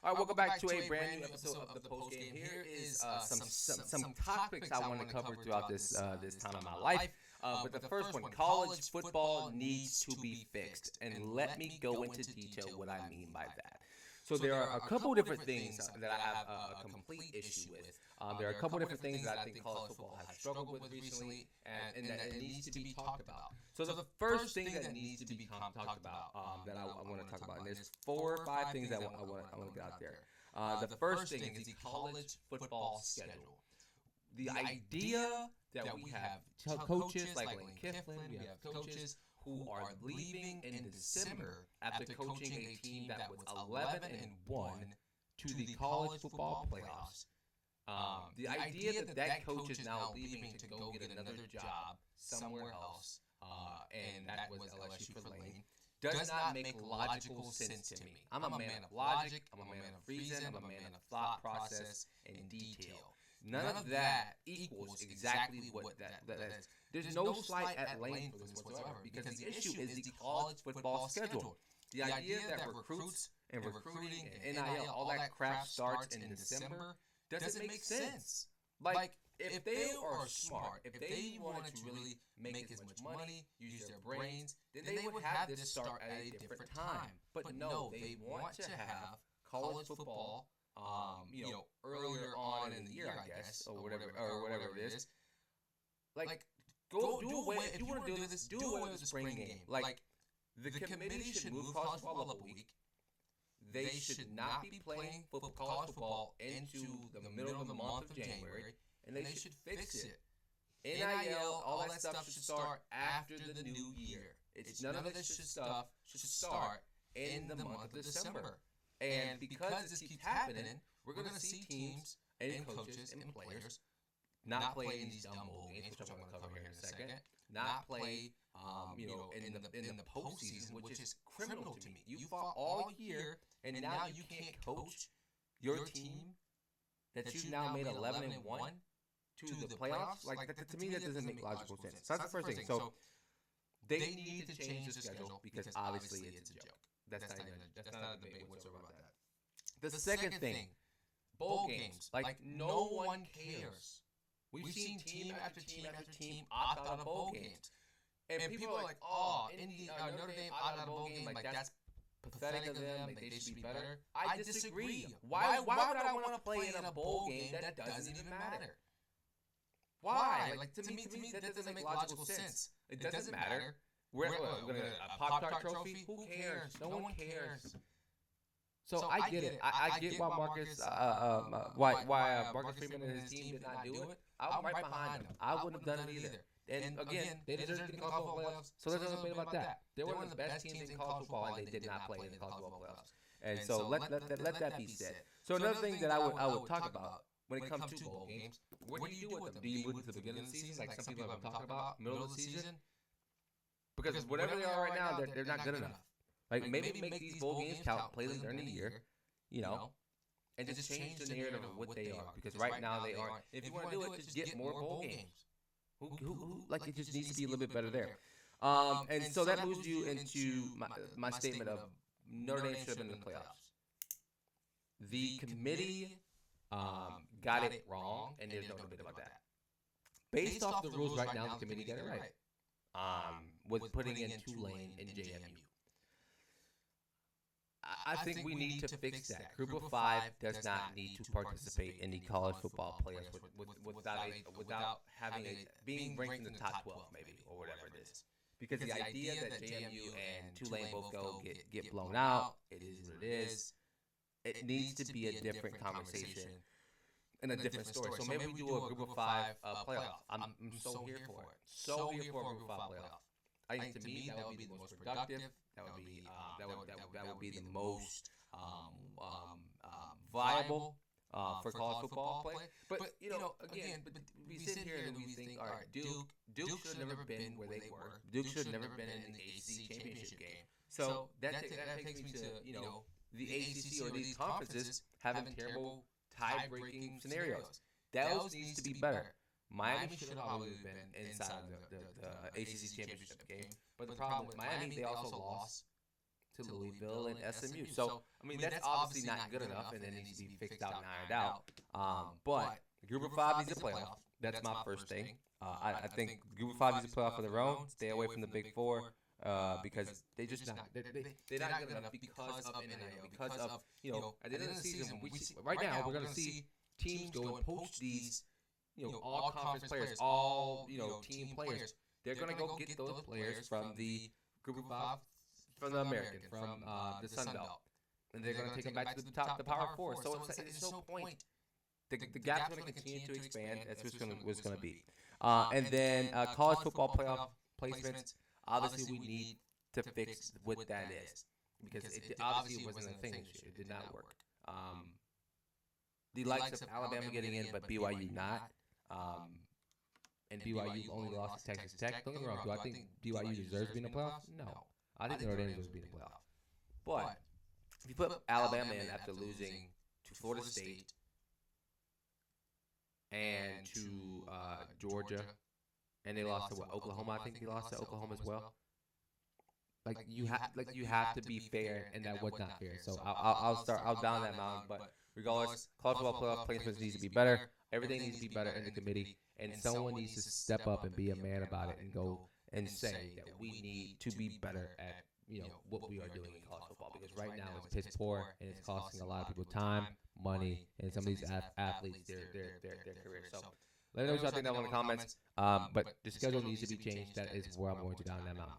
All right, welcome back to a brand new episode of the Post Game. Here is some topics I want to cover throughout this time of my life. But the first one, college football needs to be fixed, and let me go into detail what I mean by that. So there are a couple different things that I have a complete issue with. There are a couple different things that I think college football has struggled with recently, and that it needs to be talked about. So the first thing that needs to be talked about that I want to talk about, and there's 4 or 5 things that I want to get out there. The first thing is the college football schedule. The idea that we have coaches like Lane Kiffin, we have coaches who are leaving in December after coaching a team that was 11-1 to the college football playoffs. The idea that coach is now leaving to go get another job somewhere else, and that was LSU for Lane, does not make logical sense to me. I'm a man of logic, I'm a man of reason, I'm a man of thought process and detail. None of that equals exactly what that is. There's no slight at Lane for this whatsoever, because the issue is the college football schedule. The idea that recruits and recruiting and NIL, all that crap starts in December, doesn't make sense. Like, if they are smart, if they wanted to really make as much money, use their brains, then they would have this start at a different time. But no, they want to have college football earlier on in the year, I guess, or whatever it is. Like, go do away, if you want to do this, do away with the spring game. Like, the committee should move college football up a week. They should not be playing college football into the middle of the month of January, and they should fix it. NIL, all that stuff should start after the new year. None of this stuff should start in the month of December. And because this keeps happening, we're going to see teams and coaches and players not play in these dumb bowl games, which I'm going to cover here in a second, not play in the postseason, which is criminal to me. You fought all year, and now you can't coach your team that you now made 11-1 to the playoffs. Like, to me, that doesn't make logical sense. So that's the first thing. So they need to change the schedule because obviously it's a joke. That's not a debate whatsoever about that. The second thing, bowl games. Like, no one cares. We've seen team after team after team opt out of bowl games. And people are like, oh, Notre Dame opt out of bowl game. Like, that's pathetic of them. Like, they should be better. I disagree. Why would I want to play in a bowl game that doesn't even matter? Why? Like, to me, that doesn't make logical sense. It doesn't matter. We're going to a Pop-Tart trophy? Who cares? No one cares. So I get it. I get why Marcus Freeman and his team did not do it. I'm right behind them. I wouldn't have done it either. And again, they deserve to get college football playoffs, so there's no debate about that. They were one of the best teams in college football, and they did not play in the college football playoffs. And so let that be said. So another thing that I would talk about when it comes to bowl games, what do you do with them? Do you move to the beginning of the season, like some people have been talking about, middle of the season? Because whatever they are right now, they're not good enough. Like, maybe make these bowl games count, play them during the year, and just change the narrative of what they are. Because right now they aren't. If you want to do it, just get more bowl games. It just needs to be a little bit better there. And so that moves you into my statement of Notre Dame should have been in the playoffs. The committee got it wrong, and there's no debate about that. Based off the rules right now, the committee got it right. With putting in Tulane and JMU. I think we need to fix that. Group of 5 does not need to participate in the college football playoffs without being ranked in the top 12, maybe, or whatever it is. Because the idea that JMU and Tulane both go get blown out, it is what it is. It needs to be a different conversation and a different story. So maybe we do a group of 5 playoff. I'm so here for it. So here for a group of 5 playoff. I think to me that would be the most productive. That would be the most viable for college football play. But again, we sit here and we think, all right, Duke should have never been where they were. Duke should have never been in the ACC championship game. So that takes me to the ACC or these conferences having terrible tie-breaking scenarios. Those needs to be better. Miami should have probably been inside the ACC championship game. But the problem with Miami, they also lost to Louisville and SMU. So, I mean, that's obviously not good enough, and it needs to be fixed out and ironed out. But Group of 5 needs a playoff. That's my first thing. I think Group of 5 needs a playoff for their own. Stay away from the Big Four because they're just not. They're not good enough because of NIL. Because of at the end of the season, right now we're going to see teams go and poach these all conference players, all team players. They're going to go get those players from the Group of 5, from the American, from the Sun Belt, and they're going to take them back to the top, the Power 4. So it's no point. The gap's going to continue to expand. That's what's going to be. And then college football playoff placements. Obviously, we need to fix what that is because it obviously wasn't a thing this year. It did not work. The likes of Alabama getting in, but BYU not. And BYU only lost to Texas Tech. Don't get me wrong. Do I think BYU deserves being in the playoffs? No. I think Notre Dame deserves being in the playoffs. But if you put Alabama in after losing to Florida State and to Georgia, and they lost to Oklahoma. I think they lost to Oklahoma as well. You have to be fair, and that was not fair. So I'll down that mountain. But regardless, college football playoff placements needs to be better. Everything needs to be better in the committee, and someone needs to step up and be a man about it and go and say that we need to be better at what we are doing in college football, because right now it's piss poor and it's costing a lot of people time, money, and some of these athletes their career. So let me know what y'all think down in the comments. But the schedule needs to be changed. That is where I'm going to down that mountain.